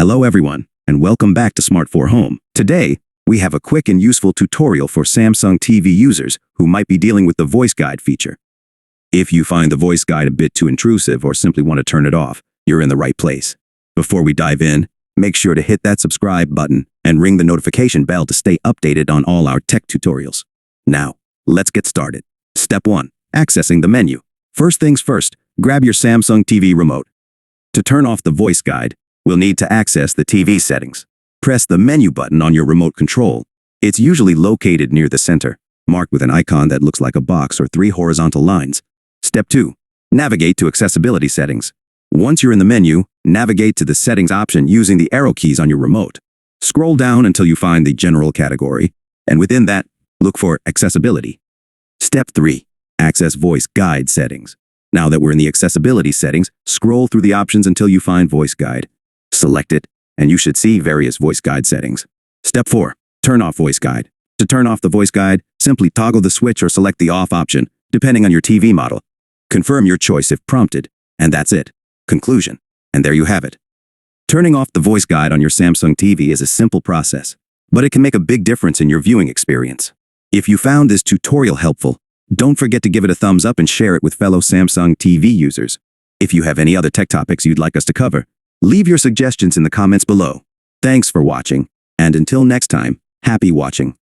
Hello everyone, and welcome back to Smart for Home. Today, we have a quick and useful tutorial for Samsung TV users who might be dealing with the voice guide feature. If you find the voice guide a bit too intrusive or simply want to turn it off, you're in the right place. Before we dive in, make sure to hit that subscribe button and ring the notification bell to stay updated on all our tech tutorials. Now, let's get started. Step 1. Accessing the menu. First things first, grab your Samsung TV remote. To turn off the voice guide, we'll need to access the TV settings. Press the menu button on your remote control. It's usually located near the center, marked with an icon that looks like a box or 3 horizontal lines. Step 2. Navigate to accessibility settings. Once you're in the menu, navigate to the settings option using the arrow keys on your remote. Scroll down until you find the general category, and within that, look for accessibility. Step 3. Access voice guide settings. Now that we're in the accessibility settings, scroll through the options until you find voice guide. Select it, and you should see various voice guide settings. Step 4. Turn off voice guide. To turn off the voice guide, simply toggle the switch or select the off option, depending on your TV model. Confirm your choice if prompted, and that's it. Conclusion. And there you have it. Turning off the voice guide on your Samsung TV is a simple process, but it can make a big difference in your viewing experience. If you found this tutorial helpful, don't forget to give it a thumbs up and share it with fellow Samsung TV users. If you have any other tech topics you'd like us to cover, leave your suggestions in the comments below. Thanks for watching, and until next time, happy watching.